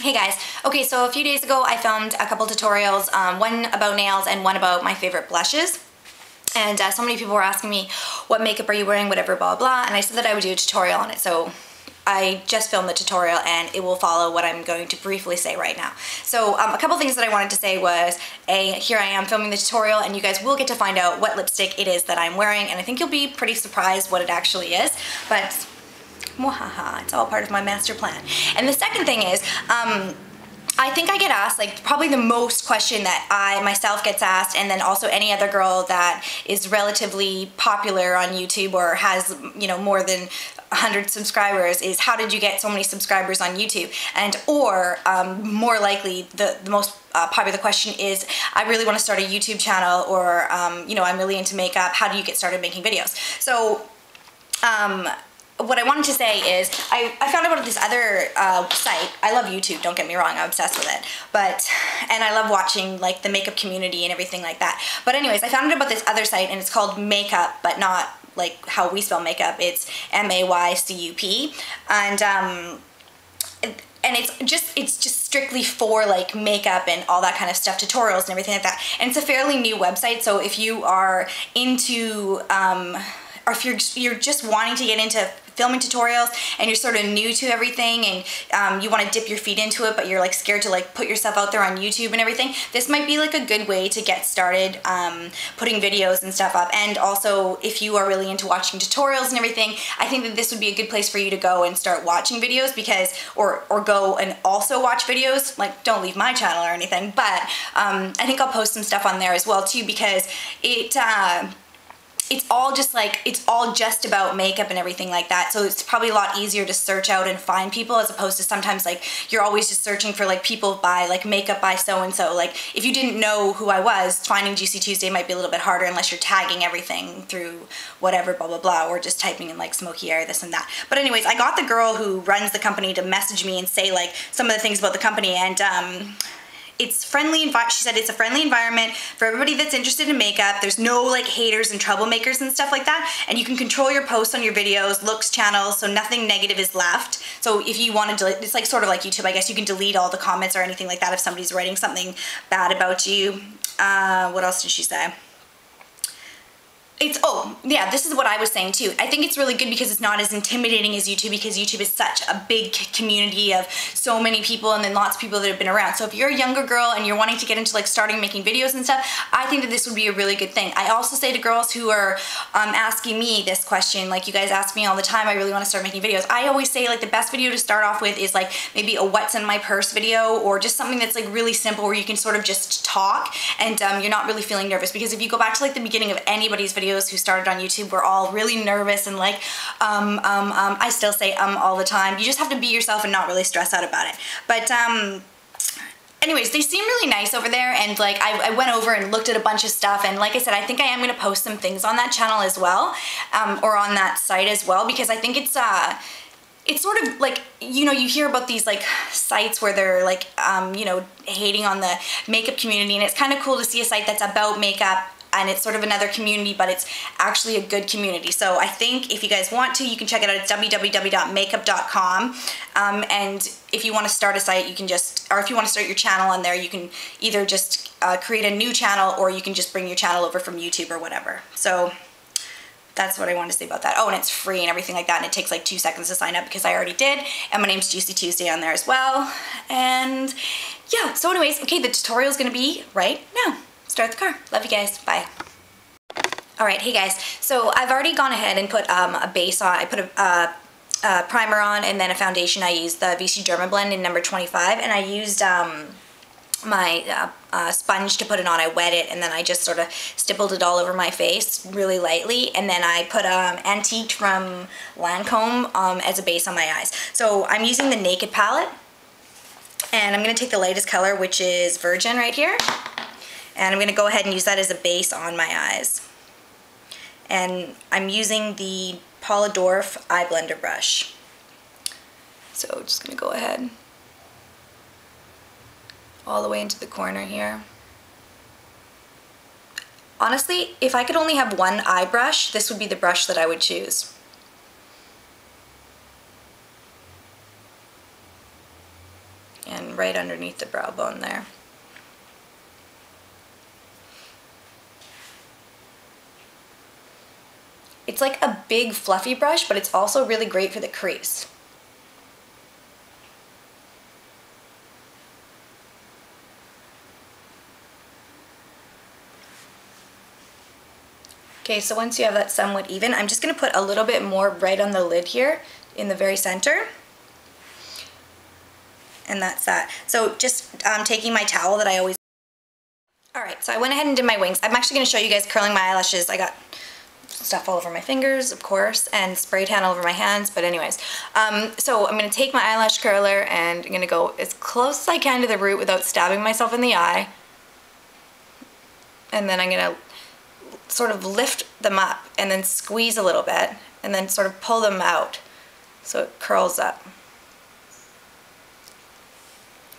Hey guys, okay, so a few days ago I filmed a couple tutorials, one about nails and one about my favorite blushes. And so many people were asking me, what makeup are you wearing, whatever, blah, blah, and I said that I would do a tutorial on it. So I just filmed the tutorial and it will follow what I'm going to briefly say right now. So a couple things that I wanted to say was, here I am filming the tutorial and you guys will get to find out what lipstick it is that I'm wearing, and I think you'll be pretty surprised what it actually is, but mwahaha, it's all part of my master plan. And the second thing is, I think I get asked, like, probably the most question that I myself gets asked, and then also any other girl that is relatively popular on YouTube or has, you know, more than 100 subscribers, is how did you get so many subscribers on YouTube? And or more likely, the most popular question is, I really want to start a YouTube channel, or you know, I'm really into makeup. How do you get started making videos? So what I wanted to say is, I found out about this other site. I love YouTube, don't get me wrong, I'm obsessed with it. And I love watching like the makeup community and everything like that. But anyways, I found out about this other site and it's called Makeup, but not like how we spell makeup. It's M-A-Y-C-U-P. And it's just strictly for like makeup and all that kind of stuff, tutorials and everything like that. And it's a fairly new website, so if you are into, or if you're just wanting to get into filming tutorials and you're sort of new to everything and you want to dip your feet into it, but you're like scared to like put yourself out there on YouTube and everything, this might be like a good way to get started putting videos and stuff up. And also, if you are really into watching tutorials and everything, I think that this would be a good place for you to go and start watching videos, because or go and also watch videos. Like, don't leave my channel or anything, but I think I'll post some stuff on there as well too, because it's all just about makeup and everything like that. So it's probably a lot easier to search out and find people, as opposed to sometimes like you're always just searching for like people by like makeup by so-and-so. Like if you didn't know who I was, finding Juicy Tuesday might be a little bit harder unless you're tagging everything through whatever, blah, blah, blah, or just typing in like smoky eye, this and that. But anyways, I got the girl who runs the company to message me and say like some of the things about the company, and it's friendly. She said it's a friendly environment for everybody that's interested in makeup. There's no like haters and troublemakers and stuff like that. And you can control your posts on your videos, looks, channels, so nothing negative is left. So if you want to delete, it's like sort of like YouTube, I guess. You can delete all the comments or anything like that if somebody's writing something bad about you. What else did she say? Oh, yeah, this is what I was saying too. I think it's really good because it's not as intimidating as YouTube, because YouTube is such a big community of so many people and then lots of people that have been around. So if you're a younger girl and you're wanting to get into like starting making videos and stuff, I think that this would be a really good thing. I also say to girls who are asking me this question, like you guys ask me all the time, I really want to start making videos. I always say like the best video to start off with is like maybe a what's in my purse video, or just something that's like really simple where you can sort of just talk and you're not really feeling nervous. Because if you go back to like the beginning of anybody's videos who started on YouTube, we're all really nervous and like I still say all the time. You just have to be yourself and not really stress out about it. But anyways, they seem really nice over there, and like I went over and looked at a bunch of stuff, and like I said, I think I am going to post some things on that channel as well, or on that site as well, because I think it's sort of like, you know, you hear about these like sites where they're like you know, hating on the makeup community, and it's kind of cool to see a site that's about makeup and it's sort of another community, but it's actually a good community. So I think if you guys want to, you can check it out. It's www.makeup.com. And if you want to start a site, you can just, or if you want to start your channel on there, you can either just create a new channel, or you can just bring your channel over from YouTube or whatever. So that's what I want to say about that. Oh, and it's free and everything like that, and it takes like 2 seconds to sign up, because I already did. And my name's Juicy Tuesday on there as well. And yeah, so anyways, okay, the tutorial is going to be right now. Start the car. Love you guys. Bye. Alright, hey guys. So I've already gone ahead and put a base on. I put a primer on, and then a foundation. I used the VC Derma Blend in number 25, and I used my sponge to put it on. I wet it, and then I just sort of stippled it all over my face really lightly, and then I put Antique from Lancome as a base on my eyes. So I'm using the Naked palette, and I'm going to take the lightest color, which is Virgin right here. And I'm going to go ahead and use that as a base on my eyes. And I'm using the Polidorf eye blender brush. So just going to go ahead all the way into the corner here. Honestly, if I could only have one eye brush, this would be the brush that I would choose. and right underneath the brow bone there. It's like a big fluffy brush, but it's also really great for the crease. Okay, so once you have that somewhat even, I'm just going to put a little bit more right on the lid here in the very center. And that's that. So just taking my towel that I always... Alright, so I went ahead and did my wings. I'm actually going to show you guys curling my eyelashes. I got stuff all over my fingers, of course, and spray tan all over my hands, but anyways. So I'm going to take my eyelash curler and I'm going to go as close as I can to the root without stabbing myself in the eye. And then I'm going to sort of lift them up and then squeeze a little bit and then sort of pull them out so it curls up.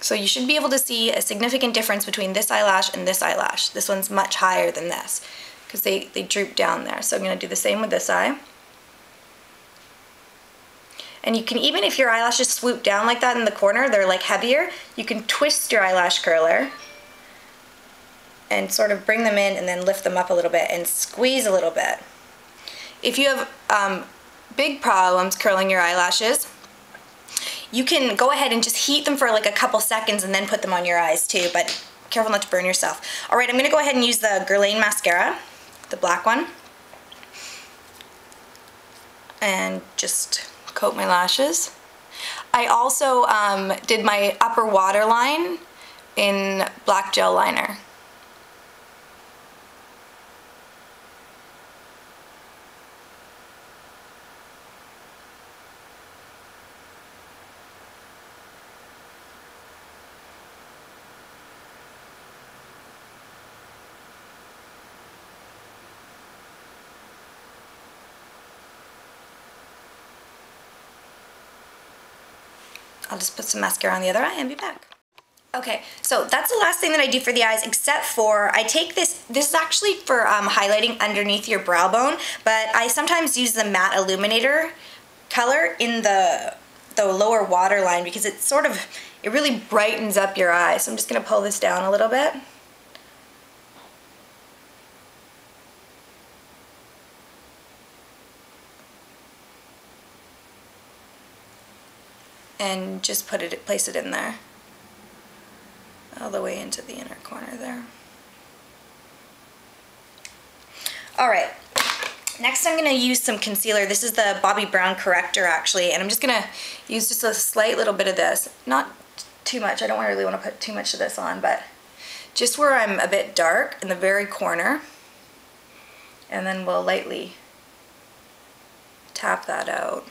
So you should be able to see a significant difference between this eyelash and this eyelash. This one's much higher than this because they droop down there. So I'm going to do the same with this eye. And you can, even if your eyelashes swoop down like that in the corner, they're like heavier, you can twist your eyelash curler and sort of bring them in and then lift them up a little bit and squeeze a little bit. If you have big problems curling your eyelashes, you can go ahead and just heat them for like a couple seconds and then put them on your eyes too, but careful not to burn yourself. Alright, I'm going to go ahead and use the Guerlain mascara, the black one, and just coat my lashes. I also did my upper waterline in black gel liner. I'll just put some mascara on the other eye and be back. Okay, so that's the last thing that I do for the eyes, except for I take this is actually for highlighting underneath your brow bone, but I sometimes use the matte illuminator color in the lower waterline because it really brightens up your eyes. So I'm just going to pull this down a little bit. And just place it in there, all the way into the inner corner there. Alright, next I'm going to use some concealer. This is the Bobbi Brown Corrector actually, and I'm just going to use just a slight little bit of this. Not too much, I don't really want to put too much of this on, but just where I'm a bit dark in the very corner, and then we'll lightly tap that out.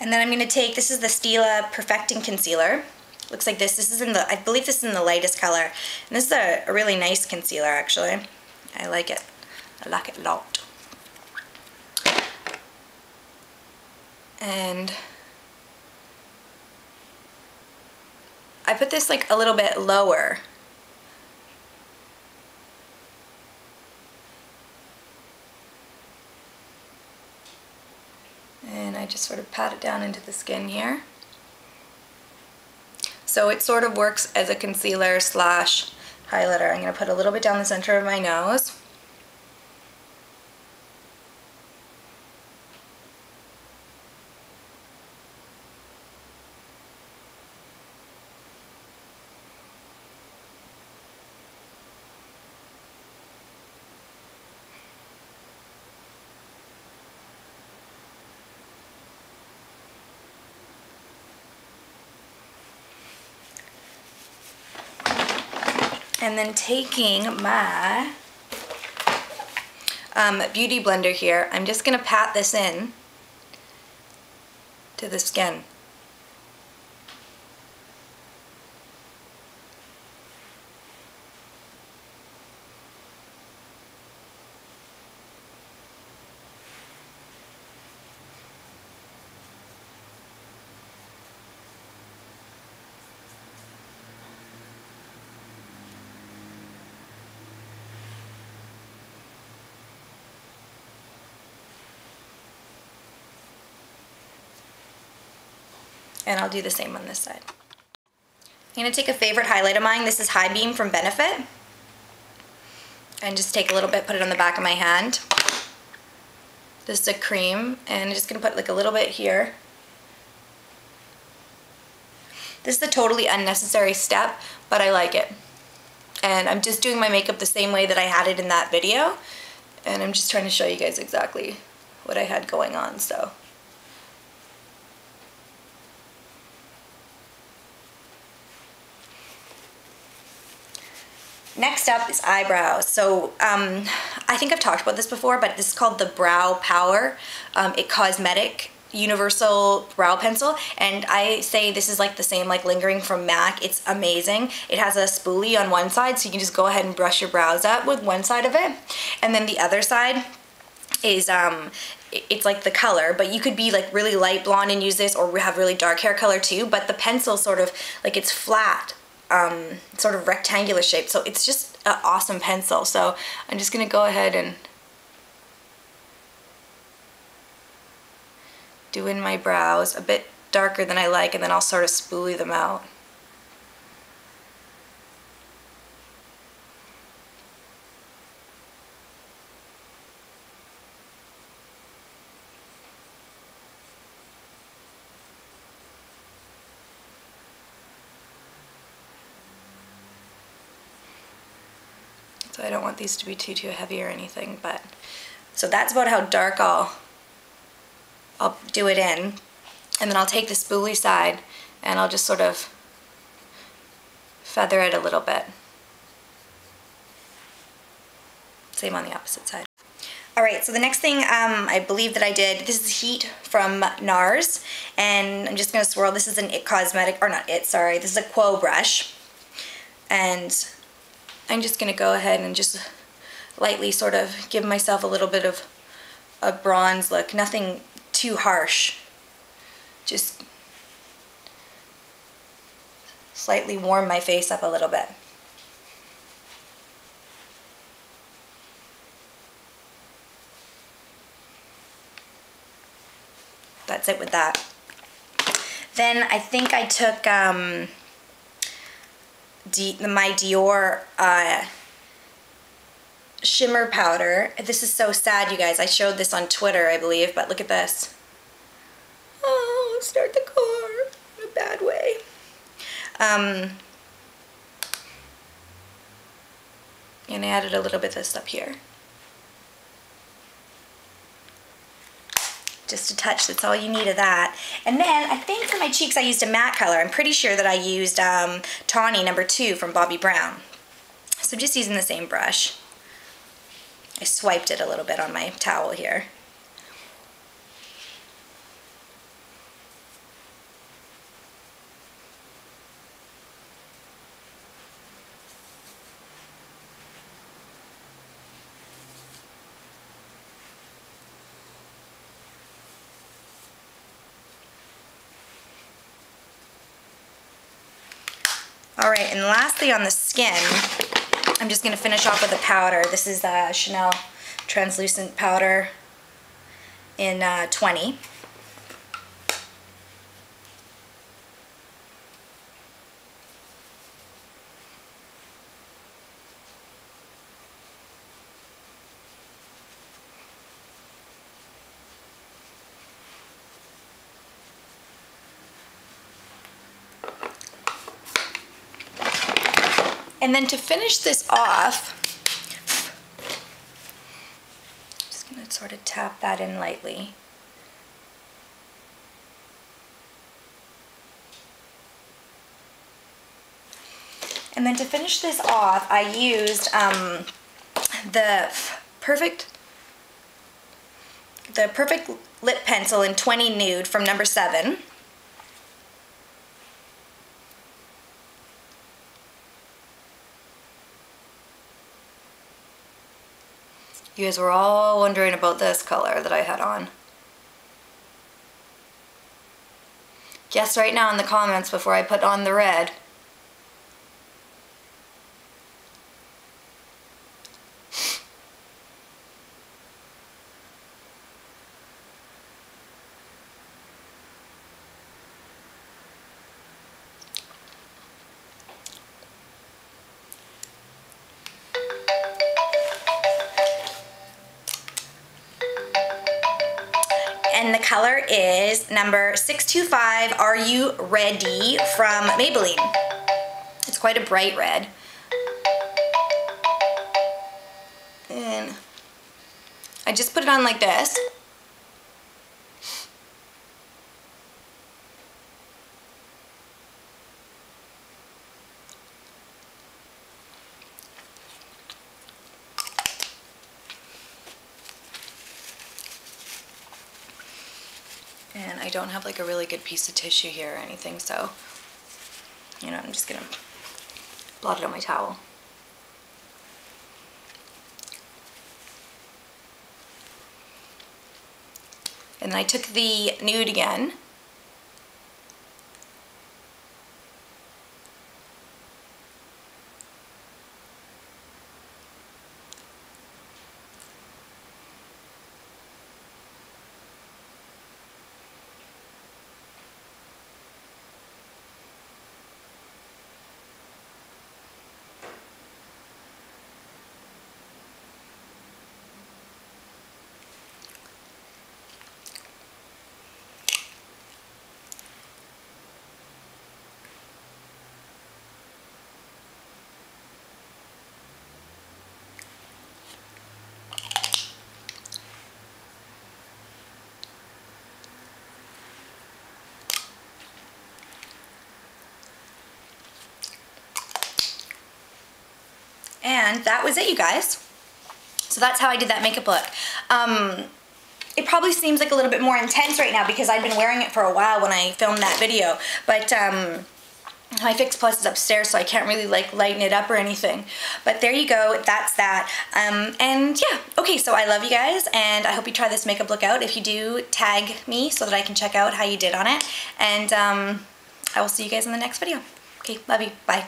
And then I'm going to take, this is the Stila Perfecting Concealer. Looks like this. This is in the, I believe this is in the lightest color. And this is a really nice concealer actually. I like it. I like it a lot. And I put this like a little bit lower. And I just sort of pat it down into the skin here. So it sort of works as a concealer slash highlighter. I'm going to put a little bit down the center of my nose. And then taking my beauty blender here, I'm just going to pat this in to the skin. And I'll do the same on this side. I'm going to take a favorite highlight of mine. This is High Beam from Benefit. And just take a little bit, put it on the back of my hand. This is a cream, and I'm just going to put like a little bit here. This is a totally unnecessary step, but I like it. And I'm just doing my makeup the same way that I had it in that video. And I'm just trying to show you guys exactly what I had going on, so. Next up is eyebrows. So I think I've talked about this before, but this is called the Brow Power It Cosmetic Universal Brow Pencil, and I say this is like the same like Lingering from MAC. It's amazing. It has a spoolie on one side, so you can just go ahead and brush your brows up with one side of it, and then the other side is it's like the color, but you could be like really light blonde and use this, or have really dark hair color too, but the pencil sort of like it's flat, sort of rectangular shape, so it's just an awesome pencil. So I'm just gonna go ahead and do in my brows a bit darker than I like, and then I'll sort of spoolie them out. So I don't want these to be too heavy or anything, but so that's about how dark I'll do it in, and then I'll take the spoolie side and I'll just sort of feather it a little bit. Same on the opposite side. Alright, so the next thing I believe that I did, this is Heat from NARS, and I'm just going to swirl. This is an It Cosmetic, or not It, sorry, this is a Quo brush, and I'm just going to go ahead and just lightly sort of give myself a little bit of a bronze look, nothing too harsh, just slightly warm my face up a little bit. That's it with that. Then I think I took my Dior shimmer powder. This is so sad, you guys. I showed this on Twitter, I believe, but look at this. Oh, start the car in a bad way. And I added a little bit of this up here. Just a touch, that's all you need of that. And then I think for my cheeks I used a matte color. I'm pretty sure that I used Tawny number 2 from Bobbi Brown. So just using the same brush. I swiped it a little bit on my towel here. Alright, and lastly on the skin, I'm just going to finish off with a powder. This is the Chanel translucent powder in 20. And then to finish this off, I'm just going to sort of tap that in lightly. And then to finish this off, I used the perfect lip pencil in 20 Nude from number 7. You guys were all wondering about this color that I had on. Guess right now in the comments before I put on the red. color is number 625, Are You Ready, from Maybelline. It's quite a bright red. And I just put it on like this. And I don't have like a really good piece of tissue here or anything, so, you know, I'm just gonna blot it on my towel. And then I took the nude again. And that was it, you guys. So that's how I did that makeup look. It probably seems like a little bit more intense right now because I've been wearing it for a while when I filmed that video. But my Fix Plus is upstairs, so I can't really like lighten it up or anything. But there you go, that's that. And yeah, okay, so I love you guys, and I hope you try this makeup look out. If you do, tag me so that I can check out how you did on it. And I will see you guys in the next video. Okay, love you, bye.